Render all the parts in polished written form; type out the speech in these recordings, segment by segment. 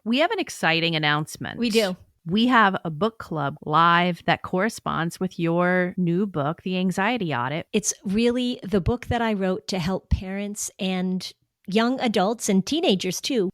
We have an exciting announcement. We do. We have a book club live that corresponds with your new book, The Anxiety Audit. It's really the book that I wrote to help parents and young adults and teenagers too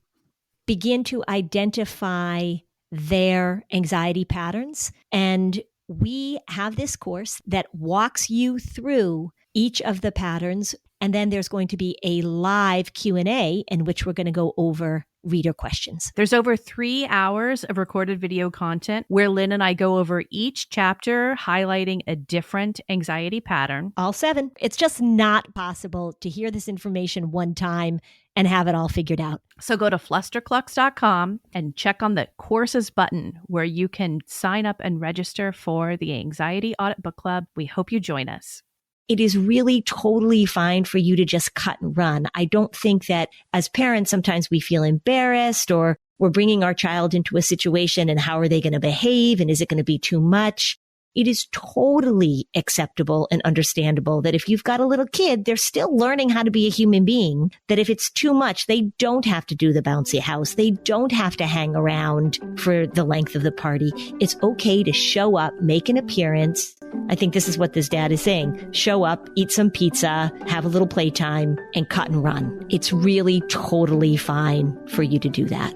begin to identify their anxiety patterns. And we have this course that walks you through each of the patterns. And then there's going to be a live Q&A in which we're going to go over reader questions. There's over 3 hours of recorded video content where Lynn and I go over each chapter, highlighting a different anxiety pattern. All 7. It's just not possible to hear this information one time and have it all figured out. So go to Flusterclux.com and check on the courses button where you can sign up and register for the Anxiety Audit Book Club. We hope you join us. It is really totally fine for you to just cut and run. I don't think that as parents, sometimes we feel embarrassed or we're bringing our child into a situation and how are they going to behave and is it going to be too much? It is totally acceptable and understandable that if you've got a little kid, they're still learning how to be a human being, that if it's too much, they don't have to do the bouncy house. They don't have to hang around for the length of the party. It's okay to show up, make an appearance. I think this is what this dad is saying. Show up, eat some pizza, have a little playtime, and cut and run. It's really totally fine for you to do that.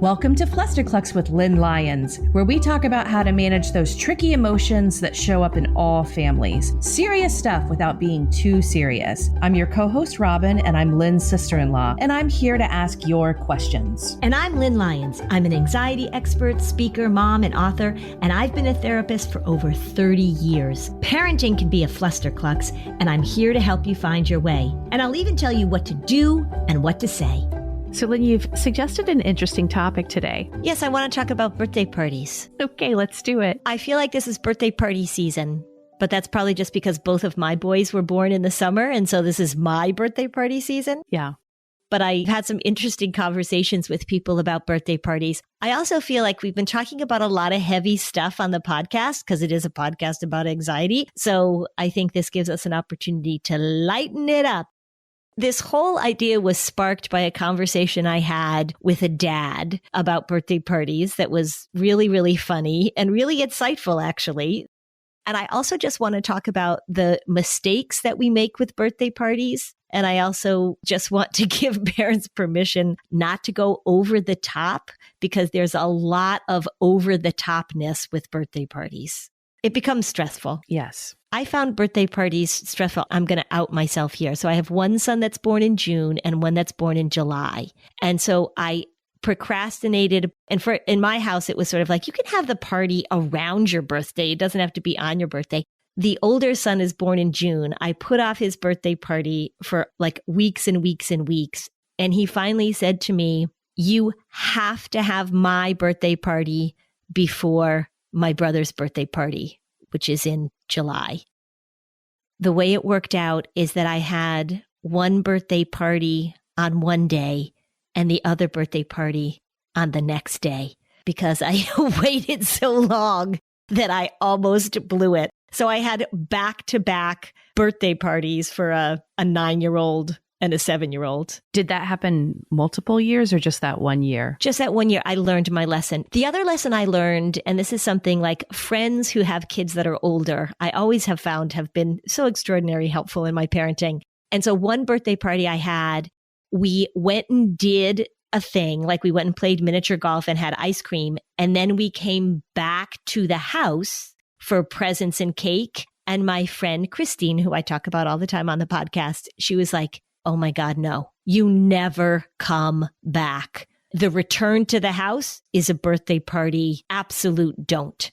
Welcome to Flusterclux with Lynn Lyons, where we talk about how to manage those tricky emotions that show up in all families. Serious stuff without being too serious. I'm your co-host, Robin, and I'm Lynn's sister-in-law, and I'm here to ask your questions. And I'm Lynn Lyons. I'm an anxiety expert, speaker, mom, and author, and I've been a therapist for over 30 years. Parenting can be a flusterclux, and I'm here to help you find your way. And I'll even tell you what to do and what to say. So, Lynn, you've suggested an interesting topic today. Yes, I want to talk about birthday parties. Okay, let's do it. I feel like this is birthday party season, but that's probably just because both of my boys were born in the summer, and so this is my birthday party season. Yeah. But I had some interesting conversations with people about birthday parties. I also feel like we've been talking about a lot of heavy stuff on the podcast because it is a podcast about anxiety. So I think this gives us an opportunity to lighten it up. This whole idea was sparked by a conversation I had with a dad about birthday parties that was really, really funny and really insightful, actually. And I also just want to talk about the mistakes that we make with birthday parties. And I also just want to give parents permission not to go over the top because there's a lot of over the topness with birthday parties. It becomes stressful. Yes. I found birthday parties stressful. I'm going to out myself here. So I have one son that's born in June and one that's born in July. And so I procrastinated. And in my house, it was sort of like, you can have the party around your birthday. It doesn't have to be on your birthday. The older son is born in June. I put off his birthday party for like weeks and weeks and weeks. And he finally said to me, you have to have my birthday party before my brother's birthday party, which is in July. The way it worked out is that I had one birthday party on one day and the other birthday party on the next day because I waited so long that I almost blew it. So I had back-to-back birthday parties for a 9-year-old and a 7-year-old. Did that happen multiple years or just that 1 year? Just that 1 year, I learned my lesson. The other lesson I learned, and this is something like friends who have kids that are older, I always have found have been so extraordinarily helpful in my parenting. And so one birthday party I had, we went and did a thing, like we went and played miniature golf and had ice cream. And then we came back to the house for presents and cake. And my friend Christine, who I talk about all the time on the podcast, she was like, oh my God, no, you never come back. The return to the house is a birthday party. Absolute don't.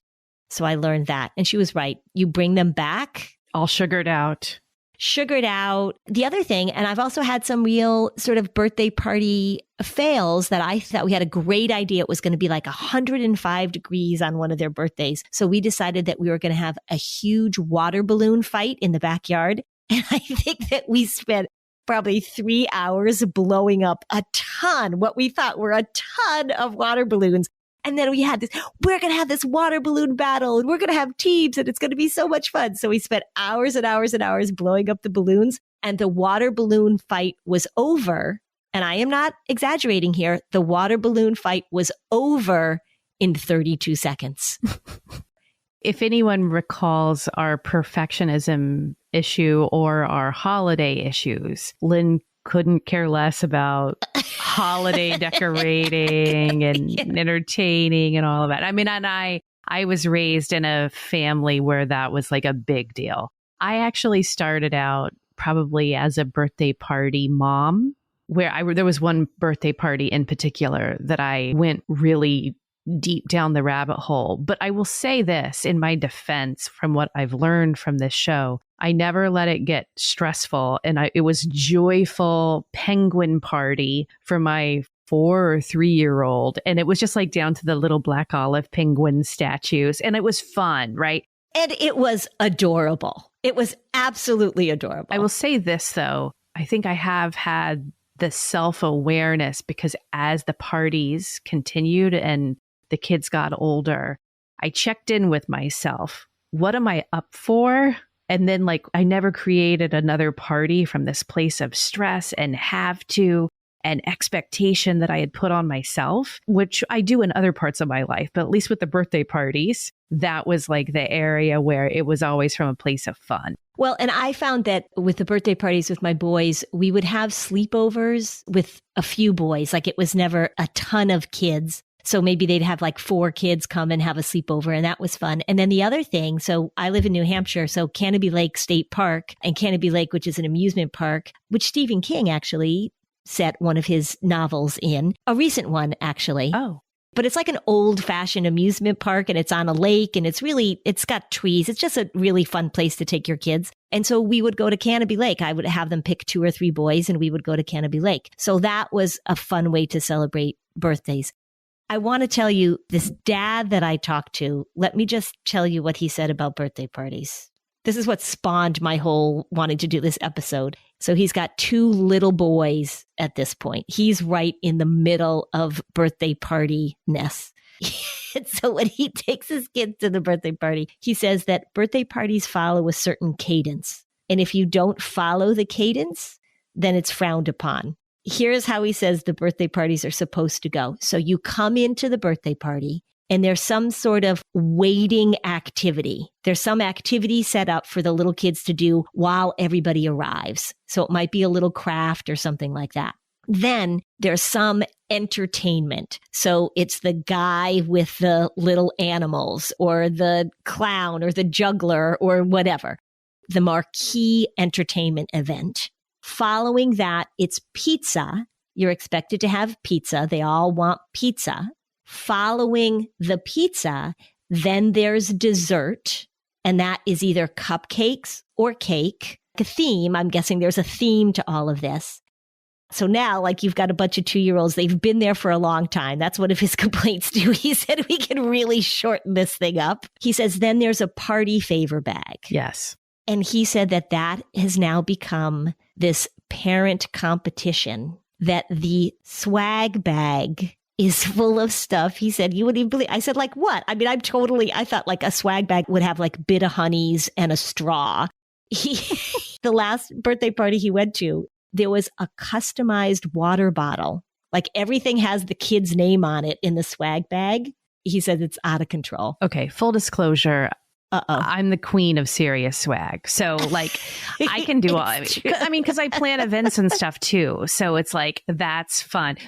So I learned that. And she was right. You bring them back. All sugared out. Sugared out. The other thing, and I've also had some real sort of birthday party fails that I thought we had a great idea. It was going to be like 105 degrees on one of their birthdays. So we decided that we were going to have a huge water balloon fight in the backyard. And I think that we spent probably 3 hours blowing up a ton, what we thought were a ton of water balloons. And then we had this, we're going to have this water balloon battle and we're going to have teams and it's going to be so much fun. So we spent hours and hours and hours blowing up the balloons and the water balloon fight was over. And I am not exaggerating here. The water balloon fight was over in 32 seconds. If anyone recalls our perfectionism issue or our holiday issues, Lynn couldn't care less about holiday decorating and entertaining and all of that. I mean, and I was raised in a family where that was like a big deal. I actually started out probably as a birthday party mom, where there was one birthday party in particular that I went really deep down the rabbit hole. But I will say this in my defense, from what I've learned from this show, I never let it get stressful. And it was joyful penguin party for my 4 or 3-year-old. And it was just like down to the little black olive penguin statues. And it was fun, right? And it was adorable. It was absolutely adorable. I will say this, though. I think I have had the self-awareness because as the parties continued and the kids got older, I checked in with myself. What am I up for? And then I never created another party from this place of stress and have to and expectation that I had put on myself, which I do in other parts of my life. But at least with the birthday parties, that was like the area where it was always from a place of fun. Well, and I found that with the birthday parties with my boys, we would have sleepovers with a few boys. Like it was never a ton of kids. So maybe they'd have 4 kids come and have a sleepover, and that was fun. And then the other thing, so I live in New Hampshire, so Canopy Lake State Park and Canopy Lake, which is an amusement park, which Stephen King actually set one of his novels in, a recent one actually. Oh. But it's like an old-fashioned amusement park, and it's on a lake, and it's got trees. It's just a really fun place to take your kids. And so we would go to Canopy Lake. I would have them pick 2 or 3 boys, and we would go to Canopy Lake. So that was a fun way to celebrate birthdays. I want to tell you, this dad that I talked to, let me just tell you what he said about birthday parties. This is what spawned my whole wanting to do this episode. So he's got 2 little boys at this point. He's right in the middle of birthday party-ness. So when he takes his kids to the birthday party, he says that birthday parties follow a certain cadence. And if you don't follow the cadence, then it's frowned upon. Here's how he says the birthday parties are supposed to go. So you come into the birthday party and there's some sort of waiting activity. There's some activity set up for the little kids to do while everybody arrives. So it might be a little craft or something like that. Then there's some entertainment. So it's the guy with the little animals or the clown or the juggler or whatever. The marquee entertainment event. Following that, it's pizza. You're expected to have pizza. They all want pizza. Following the pizza, then there's dessert. And that is either cupcakes or cake. A theme, I'm guessing there's a theme to all of this. So now, you've got a bunch of 2-year-olds, they've been there for a long time. That's one of his complaints too. He said we can really shorten this thing up. He says, then there's a party favor bag. Yes. And he said that has now become this parent competition, that the swag bag is full of stuff. He said, you wouldn't even believe. I said, what? I mean, I thought a swag bag would have bit of honeys and a straw. The last birthday party he went to, there was a customized water bottle. Everything has the kid's name on it in the swag bag. He said it's out of control. Okay, full disclosure. I'm the queen of serious swag. So I can do all, because I plan events and stuff too. So it's that's fun.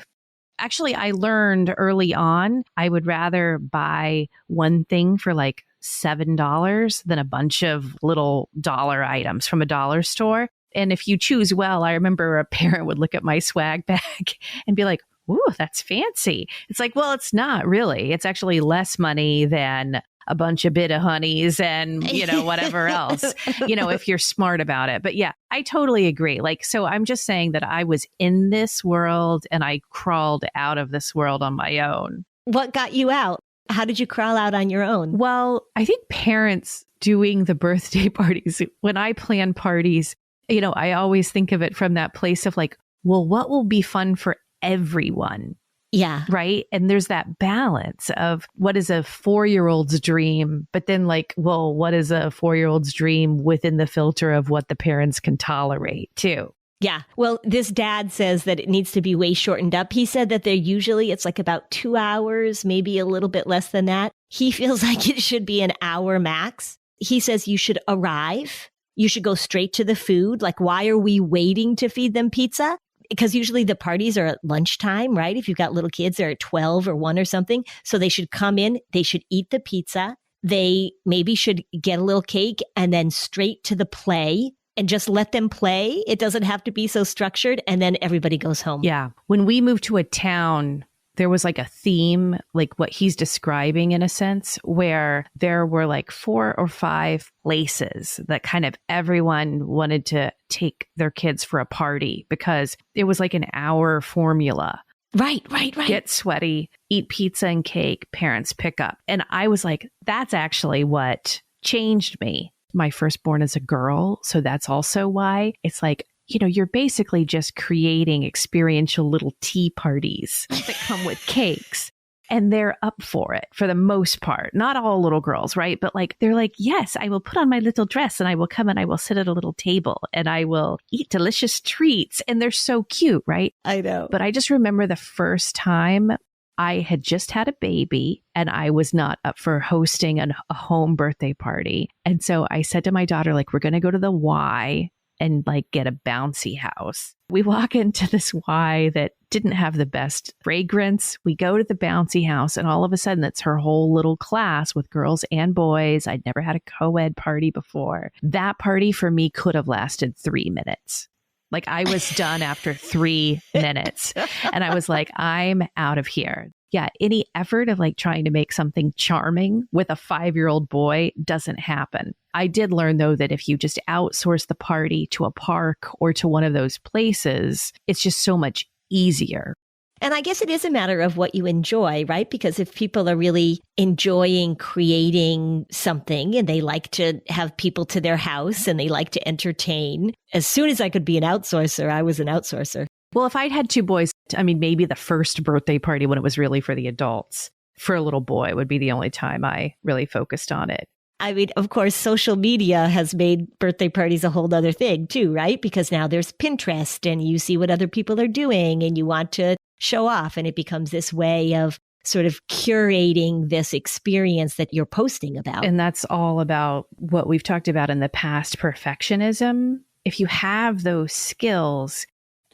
Actually, I learned early on, I would rather buy one thing for $7 than a bunch of little dollar items from a dollar store. And if you choose well, I remember a parent would look at my swag bag and be like, ooh, that's fancy. It's well, it's not really. It's actually less money than a bunch of bit of honeys and, whatever else, if you're smart about it. But yeah, I totally agree. So I'm just saying that I was in this world and I crawled out of this world on my own. What got you out? How did you crawl out on your own? Well, I think parents doing the birthday parties, when I plan parties, I always think of it from that place of well, what will be fun for everyone? Yeah. Right. And there's that balance of what is a 4-year-old's dream, but then well, what is a 4-year-old's dream within the filter of what the parents can tolerate too? Yeah. Well, this dad says that it needs to be way shortened up. He said that it's like about 2 hours, maybe a little bit less than that. He feels like it should be an hour max. He says you should arrive. You should go straight to the food. Like, why are we waiting to feed them pizza? Because usually the parties are at lunchtime, right? If you've got little kids, they're at 12 or 1 or something. So they should come in, they should eat the pizza. They maybe should get a little cake and then straight to the play. And just let them play. It doesn't have to be so structured. And then everybody goes home. Yeah. When we moved to a town, there was like a theme, like what he's describing in a sense, where there were like 4 or 5 places that kind of everyone wanted to take their kids for a party because it was like an hour formula. Right. Get sweaty, eat pizza and cake, parents pick up. And I was like, that's actually what changed me. My firstborn is a girl. So that's also why it's like, you're basically just creating experiential little tea parties that come with cakes. And they're up for it for the most part. Not all little girls, right? But like, they're like, yes, I will put on my little dress and I will come and I will sit at a little table and I will eat delicious treats. And they're so cute, right? I know. But I just remember the first time I had just had a baby and I was not up for hosting a home birthday party. And so I said to my daughter, like, we're going to go to the Y and like get a bouncy house. We walk into this Y that didn't have the best fragrance. We go to the bouncy house and all of a sudden it's her whole little class with girls and boys. I'd never had a co-ed party before. That party for me could have lasted 3 minutes. Like I was done after 3 minutes and I was like, I'm out of here. Yeah. Any effort of like trying to make something charming with a 5-year-old boy doesn't happen. I did learn though that if you just outsource the party to a park or to one of those places, it's just so much easier. And I guess it is a matter of what you enjoy, right? Because if people are really enjoying creating something and they like to have people to their house and they like to entertain, as soon as I could be an outsourcer, I was an outsourcer. Well, if I'd had 2 boys, I mean, maybe the first birthday party when it was really for the adults, for a little boy would be the only time I really focused on it. I mean, of course, social media has made birthday parties a whole other thing too, right? Because now there's Pinterest and you see what other people are doing and you want to show off. And it becomes this way of sort of curating this experience that you're posting about. And that's all about what we've talked about in the past, perfectionism. If you have those skills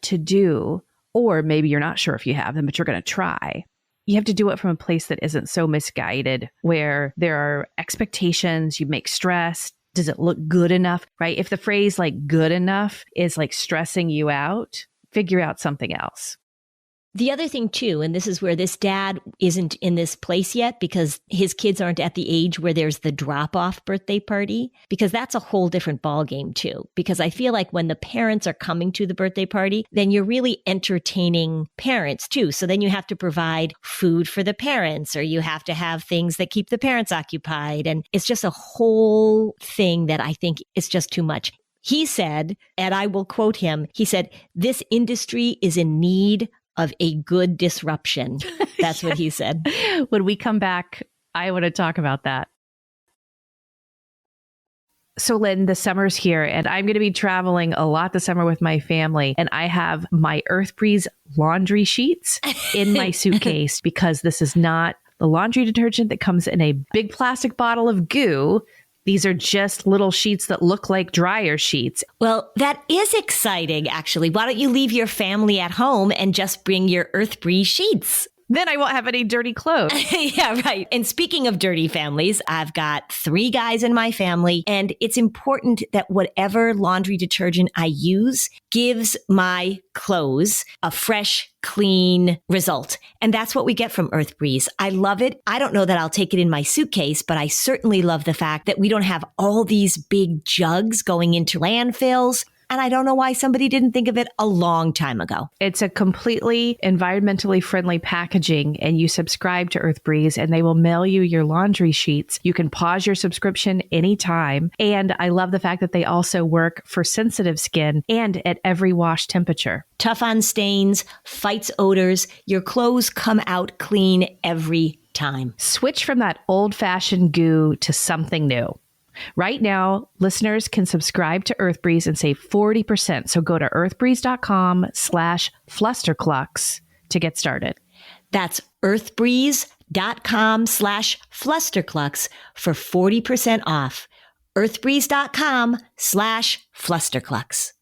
to do, or maybe you're not sure if you have them, but you're going to try, you have to do it from a place that isn't so misguided, where there are expectations, you make stress. Does it look good enough, right? If the phrase like good enough is like stressing you out, figure out something else. The other thing too, and this is where this dad isn't in this place yet because his kids aren't at the age where there's the drop-off birthday party, because that's a whole different ballgame too. Because I feel like when the parents are coming to the birthday party, then you're really entertaining parents too. So then you have to provide food for the parents, or you have to have things that keep the parents occupied. And it's just a whole thing that I think is just too much. He said, and I will quote him, he said, "This industry is in need of a good disruption." That's what he said. When we come back, I want to talk about that. So Lynn, the summer's here and I'm going to be traveling a lot this summer with my family. And I have my Earth Breeze laundry sheets in my suitcase because this is not the laundry detergent that comes in a big plastic bottle of goo. These are just little sheets that look like dryer sheets. Well, that is exciting, actually. Why don't you leave your family at home and just bring your Earth Breeze sheets? Then I won't have any dirty clothes. Yeah, right. And speaking of dirty families, I've got 3 guys in my family, and it's important that whatever laundry detergent I use gives my clothes a fresh, clean result. And that's what we get from Earth Breeze. I love it. I don't know that I'll take it in my suitcase, but I certainly love the fact that we don't have all these big jugs going into landfills. And I don't know why somebody didn't think of it a long time ago. It's a completely environmentally friendly packaging, and you subscribe to Earth Breeze and they will mail you your laundry sheets. You can pause your subscription anytime. And I love the fact that they also work for sensitive skin and at every wash temperature. Tough on stains, fights odors. Your clothes come out clean every time. Switch from that old-fashioned goo to something new. Right now, listeners can subscribe to EarthBreeze and save 40%. So go to earthbreeze.com/flusterclux to get started. That's earthbreeze.com/flusterclux for 40% off. earthbreeze.com/flusterclux.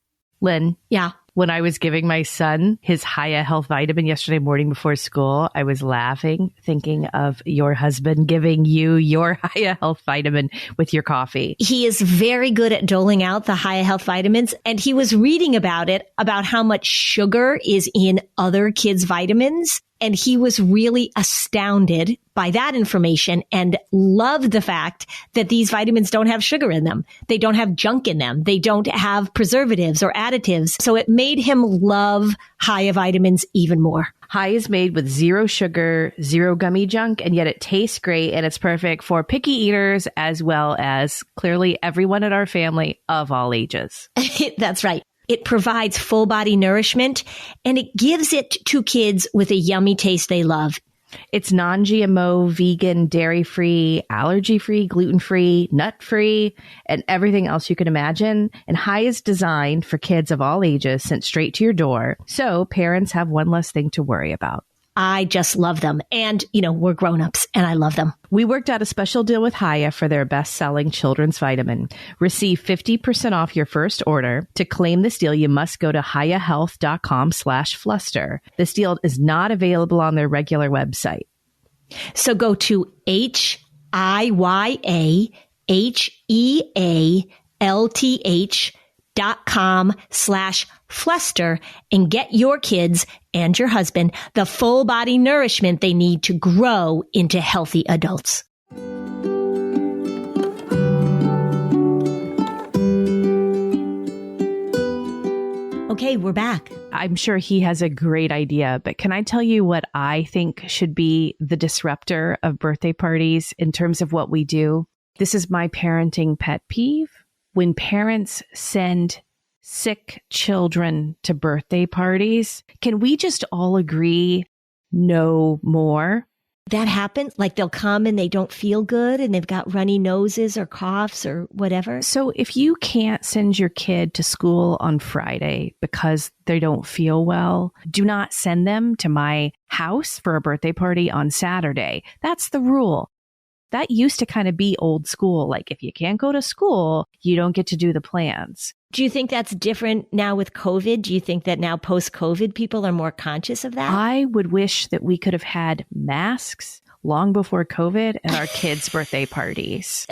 Lynn. Yeah. When I was giving my son his Haya Health vitamin yesterday morning before school, I was laughing, thinking of your husband giving you your Haya Health vitamin with your coffee. He is very good at doling out the Haya Health vitamins. And he was reading about it, about how much sugar is in other kids' vitamins. And he was really astounded by that information and loved the fact that these vitamins don't have sugar in them. They don't have junk in them. They don't have preservatives or additives. So it made him love Haya vitamins even more. Haya is made with zero sugar, zero gummy junk, and yet it tastes great. And it's perfect for picky eaters as well as clearly everyone in our family of all ages. That's right. It provides full body nourishment and it gives it to kids with a yummy taste they love. It's non-GMO, vegan, dairy-free, allergy-free, gluten-free, nut-free, and everything else you can imagine. And Haya is designed for kids of all ages, sent straight to your door. So parents have one less thing to worry about. I just love them. And, we're grown-ups and I love them. We worked out a special deal with Haya for their best-selling children's vitamin. Receive 50% off your first order. To claim this deal, you must go to hayahealth.com/fluster. This deal is not available on their regular website. So go to hayahealth.com/fluster and get your kids and your husband the full body nourishment they need to grow into healthy adults. Okay, we're back. I'm sure he has a great idea, but can I tell you what I think should be the disruptor of birthday parties in terms of what we do? This is my parenting pet peeve. When parents send sick children to birthday parties, can we just all agree no more? That happens? Like they'll come and they don't feel good and they've got runny noses or coughs or whatever? So if you can't send your kid to school on Friday because they don't feel well, do not send them to my house for a birthday party on Saturday. That's the rule. That used to kind of be old school. Like if you can't go to school, you don't get to do the plans. Do you think that's different now with COVID? Do you think that now post-COVID people are more conscious of that? I would wish that we could have had masks long before COVID at our kids' birthday parties.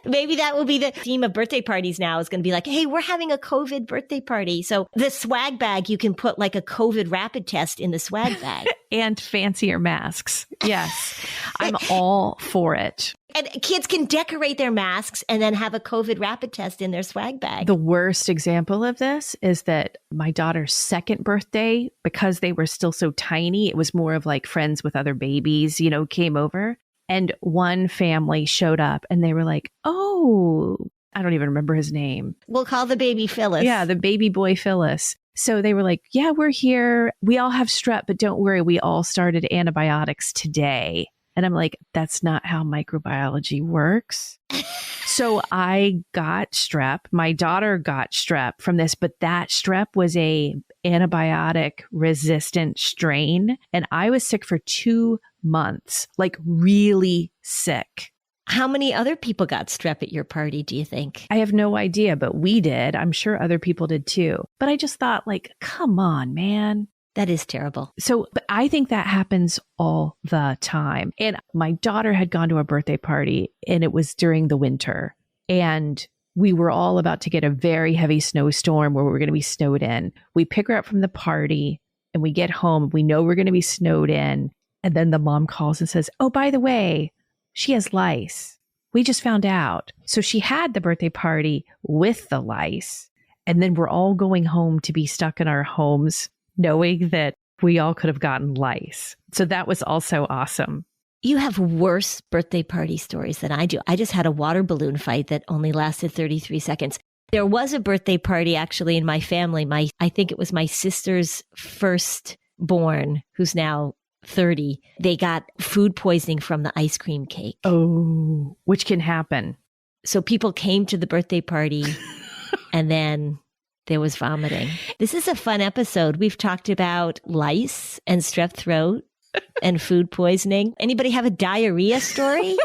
Maybe that will be the theme of birthday parties now, is going to be like, hey, we're having a COVID birthday party. So the swag bag, you can put like a COVID rapid test in the swag bag. And fancier masks. Yes, I'm all for it. And kids can decorate their masks and then have a COVID rapid test in their swag bag. The worst example of this is that my daughter's second birthday, because they were still so tiny, it was more of like friends with other babies, came over. And one family showed up and they were like, oh, I don't even remember his name. We'll call the baby Phyllis. Yeah, the baby boy Phyllis. So they were like, yeah, we're here. We all have strep, but don't worry. We all started antibiotics today. And I'm like, that's not how microbiology works. So I got strep. My daughter got strep from this, but that strep was a antibiotic resistant strain. And I was sick for 2 months, like really sick. How many other people got strep at your party, do you think? I have no idea, but we did. I'm sure other people did too. But I just thought, like, come on, man. That is terrible. So, but I think that happens all the time. And my daughter had gone to a birthday party and it was during the winter. And we were all about to get a very heavy snowstorm where we were going to be snowed in. We pick her up from the party and we get home. We know we're going to be snowed in. And then the mom calls and says, oh, by the way, she has lice. We just found out. So she had the birthday party with the lice. And then we're all going home to be stuck in our homes, knowing that we all could have gotten lice. So that was also awesome. You have worse birthday party stories than I do. I just had a water balloon fight that only lasted 33 seconds. There was a birthday party actually in my family. I think it was my sister's firstborn, who's now 30. They got food poisoning from the ice cream cake. Oh, which can happen. So people came to the birthday party and then there was vomiting. This is a fun episode. We've talked about lice and strep throat and food poisoning. Anybody have a diarrhea story?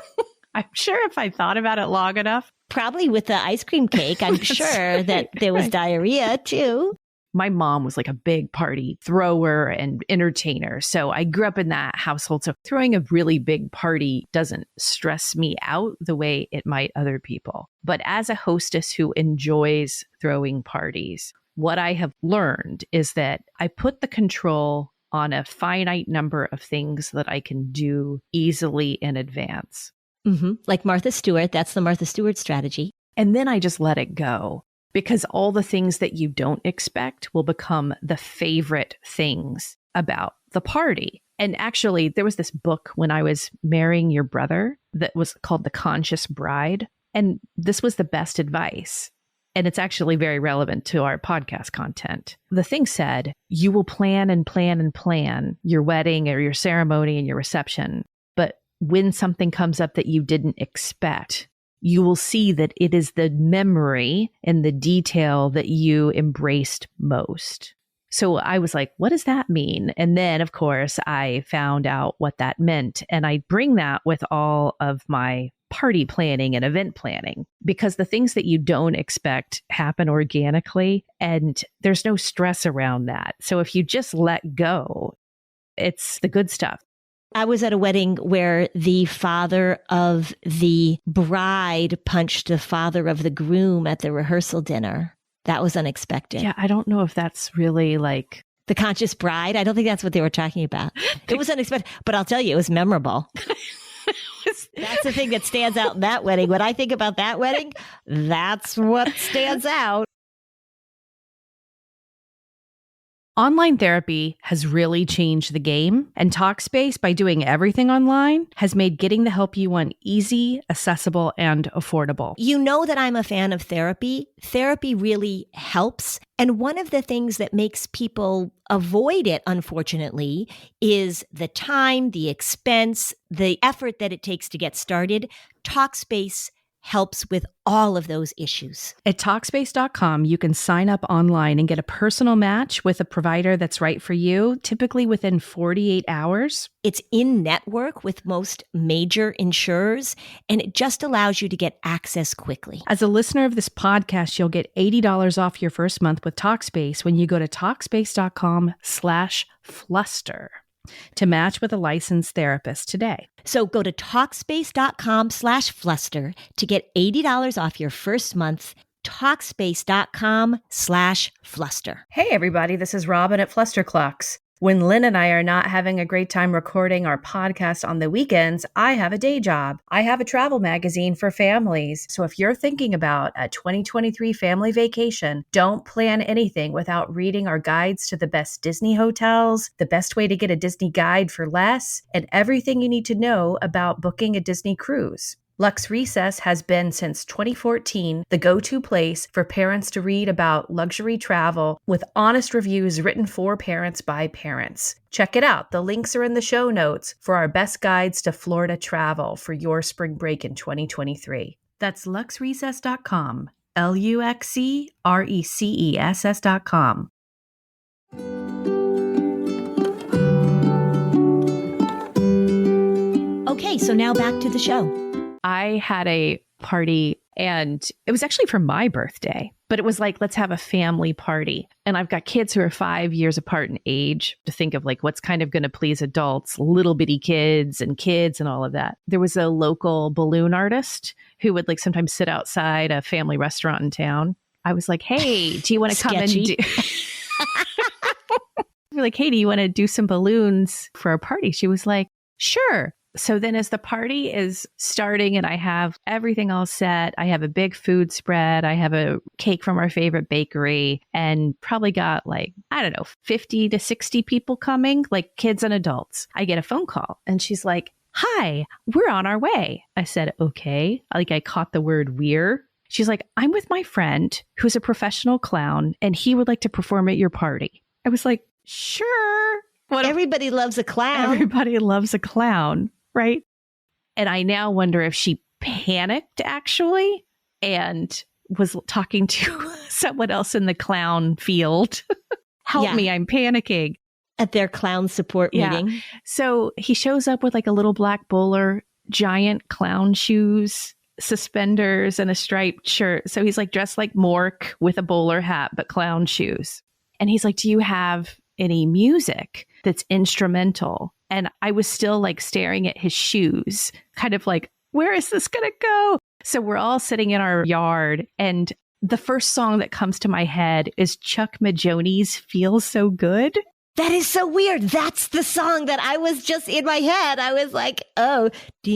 I'm sure if I thought about it long enough. Probably with the ice cream cake. I'm sure that there was diarrhea too. My mom was like a big party thrower and entertainer. So I grew up in that household. So throwing a really big party doesn't stress me out the way it might other people. But as a hostess who enjoys throwing parties, what I have learned is that I put the control on a finite number of things that I can do easily in advance. Mm-hmm. Like Martha Stewart. That's the Martha Stewart strategy. And then I just let it go. Because all the things that you don't expect will become the favorite things about the party. And actually, there was this book when I was marrying your brother that was called The Conscious Bride. And this was the best advice. And it's actually very relevant to our podcast content. The thing said, you will plan and plan and plan your wedding or your ceremony and your reception. But when something comes up that you didn't expect, you will see that it is the memory and the detail that you embraced most. So I was like, what does that mean? And then, of course, I found out what that meant. And I bring that with all of my party planning and event planning, because the things that you don't expect happen organically and there's no stress around that. So if you just let go, it's the good stuff. I was at a wedding where the father of the bride punched the father of the groom at the rehearsal dinner. That was unexpected. Yeah, I don't know if that's really like the conscious bride. I don't think that's what they were talking about. It was unexpected, but I'll tell you, it was memorable. That's the thing that stands out in that wedding. When I think about that wedding, that's what stands out. Online therapy has really changed the game, and Talkspace, by doing everything online, has made getting the help you want easy, accessible, and affordable. You know that I'm a fan of therapy. Therapy really helps. And one of the things that makes people avoid it, unfortunately, is the time, the expense, the effort that it takes to get started. Talkspace helps with all of those issues. At Talkspace.com, you can sign up online and get a personal match with a provider that's right for you, typically within 48 hours. It's in network with most major insurers, and it just allows you to get access quickly. As a listener of this podcast, you'll get $80 off your first month with Talkspace when you go to Talkspace.com/Fluster to match with a licensed therapist today. So go to Talkspace.com/Fluster to get $80 off your first month. Talkspace.com/Fluster. Hey everybody, this is Robin at Flusterclux. When Lynn and I are not having a great time recording our podcast on the weekends, I have a day job. I have a travel magazine for families. So if you're thinking about a 2023 family vacation, don't plan anything without reading our guides to the best Disney hotels, the best way to get a Disney guide for less, and everything you need to know about booking a Disney cruise. Luxe Recess has been since 2014 the go-to place for parents to read about luxury travel with honest reviews written for parents by parents. Check it out. The links are in the show notes for our best guides to Florida travel for your spring break in 2023. That's luxerecess.com, LuxeRecess.com. Okay, so now back to the show. I had a party and it was actually for my birthday, but it was like, let's have a family party. And I've got kids who are 5 years apart in age to think of like what's kind of going to please adults, little bitty kids and all of that. There was a local balloon artist who would like sometimes sit outside a family restaurant in town. I was like, hey, do you want to come and do... like, hey, do you want to do some balloons for our party? She was like, sure. So then as the party is starting and I have everything all set, I have a big food spread, I have a cake from our favorite bakery, and probably got like, 50 to 60 people coming, like kids and adults. I get a phone call and she's like, hi, we're on our way. I said, okay. Like I caught the word we're. She's like, I'm with my friend who's a professional clown and he would like to perform at your party. I was like, sure. Everybody loves a clown. Everybody loves a clown. Right. And I now wonder if she panicked actually and was talking to someone else in the clown field. Help me, I'm panicking. At their clown support meeting. So he shows up with like a little black bowler, giant clown shoes, suspenders, and a striped shirt. So he's like dressed like Mork with a bowler hat, but clown shoes. And he's like, do you have any music that's instrumental? And I was still like staring at his shoes, kind of like, where is this going to go? So we're all sitting in our yard, and the first song that comes to my head is Chuck Majoni's Feels So Good. That is so weird. That's the song that I was just in my head. I was like, oh, that's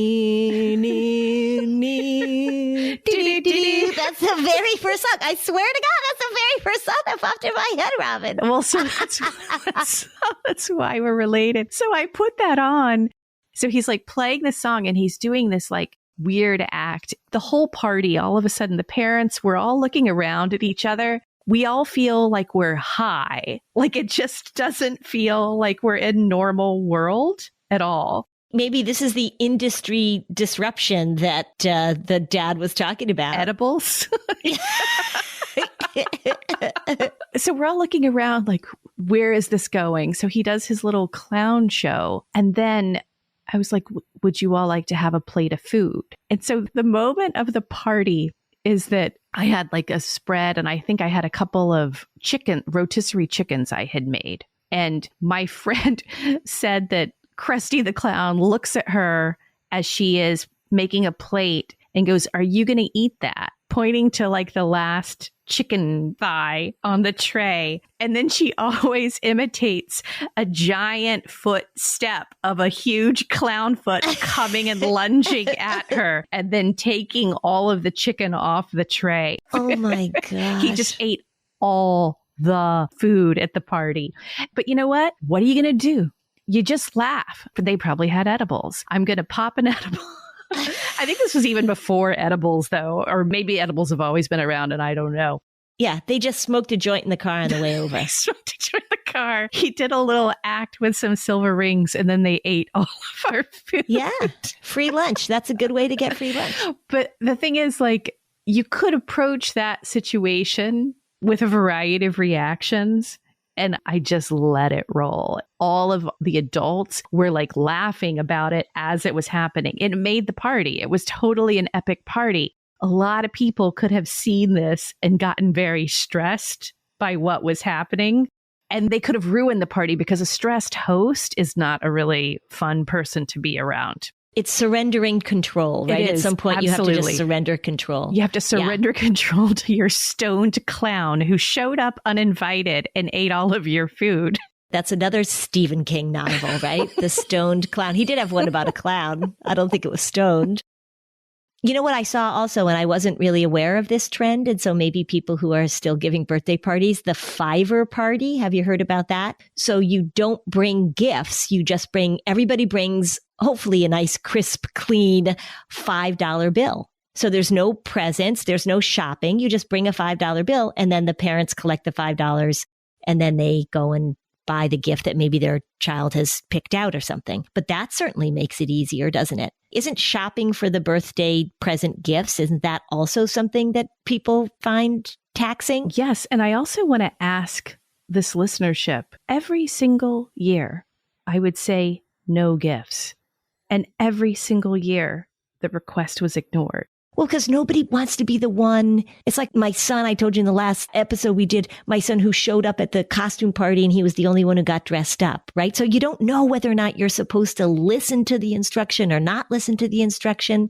the very first song. I swear to God, that's the very first song that popped in my head, Robin. Well, so that's why we're related. So I put that on. So he's like playing this song and he's doing this like weird act. The whole party, all of a sudden, the parents were all looking around at each other. We all feel like we're high. Like it just doesn't feel like we're in normal world at all. Maybe this is the industry disruption that the dad was talking about. Edibles. So we're all looking around like, where is this going? So he does his little clown show. And then I was like, would you all like to have a plate of food? And so the moment of the party is that I had like a spread, and I think I had a couple of rotisserie chickens I had made. And my friend said that Krusty the Clown looks at her as she is making a plate and goes, are you going to eat that? Pointing to like the last chicken thigh on the tray. And then she always imitates a giant footstep of a huge clown foot coming and lunging at her and then taking all of the chicken off the tray. Oh my gosh. He just ate all the food at the party. But you know what? What are you going to do? You just laugh. They probably had edibles. I'm going to pop an edible. I think this was even before edibles, though, or maybe edibles have always been around and I don't know. Yeah, they just smoked a joint in the car on the way over. Smoked a joint in the car. He did a little act with some silver rings and then they ate all of our food. Yeah, free lunch. That's a good way to get free lunch. But the thing is, like, you could approach that situation with a variety of reactions. And I just let it roll. All of the adults were like laughing about it as it was happening. It made the party. It was totally an epic party. A lot of people could have seen this and gotten very stressed by what was happening. And they could have ruined the party because a stressed host is not a really fun person to be around. It's surrendering control, right? At some point, absolutely. You have to just surrender control. You have to surrender control to your stoned clown who showed up uninvited and ate all of your food. That's another Stephen King novel, right? The stoned clown. He did have one about a clown. I don't think it was stoned. You know what I saw also, and I wasn't really aware of this trend, and so maybe people who are still giving birthday parties, the Fiver party. Have you heard about that? So you don't bring gifts. You just everybody brings hopefully a nice, crisp, clean $5 bill. So there's no presents. There's no shopping. You just bring a $5 bill and then the parents collect the $5 and then they go and buy the gift that maybe their child has picked out or something. But that certainly makes it easier, doesn't it? Isn't shopping for the birthday present gifts, isn't that also something that people find taxing? Yes. And I also want to ask this listenership, every single year, I would say no gifts. And every single year, the request was ignored. Well, because nobody wants to be the one. It's like my son, I told you in the last episode we did, my son who showed up at the costume party and he was the only one who got dressed up, right? So you don't know whether or not you're supposed to listen to the instruction or not listen to the instruction.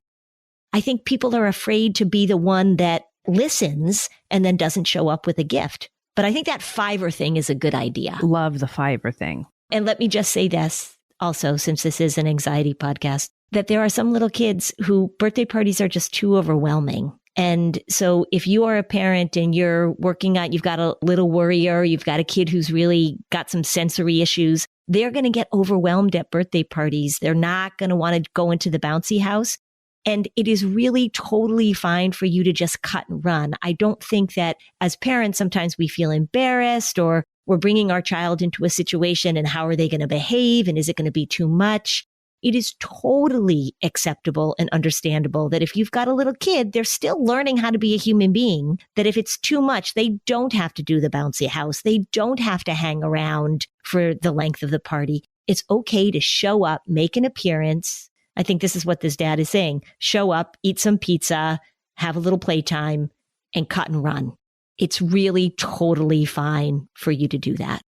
I think people are afraid to be the one that listens and then doesn't show up with a gift. But I think that Fiverr thing is a good idea. Love the Fiverr thing. And let me just say this also, since this is an anxiety podcast, that there are some little kids who birthday parties are just too overwhelming. And so if you are a parent and you're working on, you've got a little worrier, you've got a kid who's really got some sensory issues, they're going to get overwhelmed at birthday parties. They're not going to want to go into the bouncy house. And it is really totally fine for you to just cut and run. I don't think that as parents, sometimes we feel embarrassed or we're bringing our child into a situation and how are they going to behave? And is it going to be too much? It is totally acceptable and understandable that if you've got a little kid, they're still learning how to be a human being, that if it's too much, they don't have to do the bouncy house. They don't have to hang around for the length of the party. It's okay to show up, make an appearance. I think this is what this dad is saying. Show up, eat some pizza, have a little playtime, and cut and run. It's really totally fine for you to do that.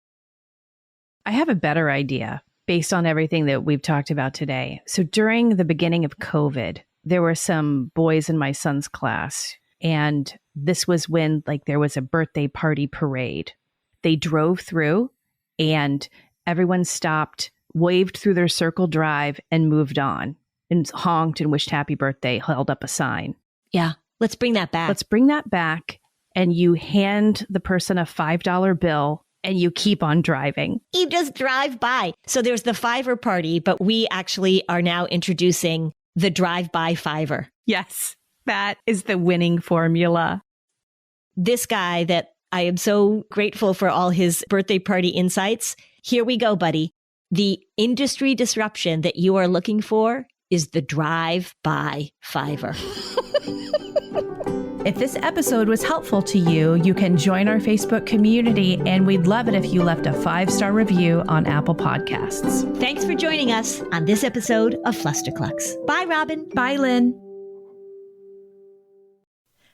I have a better idea based on everything that we've talked about today. So during the beginning of COVID, there were some boys in my son's class, and this was when there was a birthday party parade. They drove through and everyone stopped, waved through their circle drive and moved on and honked and wished happy birthday, held up a sign. Yeah, let's bring that back. Let's bring that back. And you hand the person a $5 bill and you keep on driving. You just drive by. So there's the fiver party, but we actually are now introducing the drive-by fiver. Yes, that is the winning formula. This guy that I am so grateful for all his birthday party insights. Here we go, buddy. The industry disruption that you are looking for is the drive-by fiver. If this episode was helpful to you, you can join our Facebook community, and we'd love it if you left a 5-star review on Apple Podcasts. Thanks for joining us on this episode of Flusterclux. Bye, Robin. Bye, Lynn.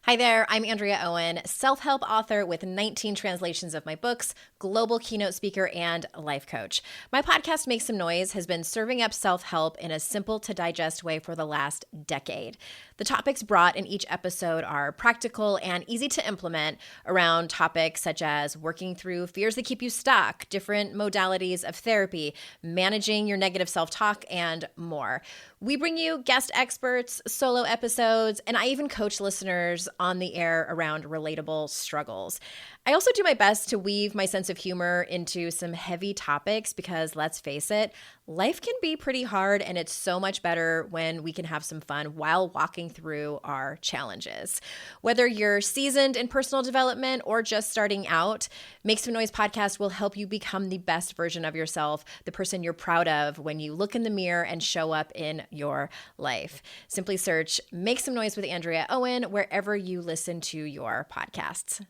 Hi there, I'm Andrea Owen, self-help author with 19 translations of my books, global keynote speaker, and life coach. My podcast, Make Some Noise, has been serving up self-help in a simple-to-digest way for the last decade. The topics brought in each episode are practical and easy to implement around topics such as working through fears that keep you stuck, different modalities of therapy, managing your negative self-talk, and more. We bring you guest experts, solo episodes, and I even coach listeners on the air around relatable struggles. I also do my best to weave my sense of humor into some heavy topics because, let's face it, life can be pretty hard, and it's so much better when we can have some fun while walking through our challenges. Whether you're seasoned in personal development or just starting out, Make Some Noise podcast will help you become the best version of yourself, the person you're proud of when you look in the mirror and show up in your life. Simply search Make Some Noise with Andrea Owen wherever you listen to your podcasts.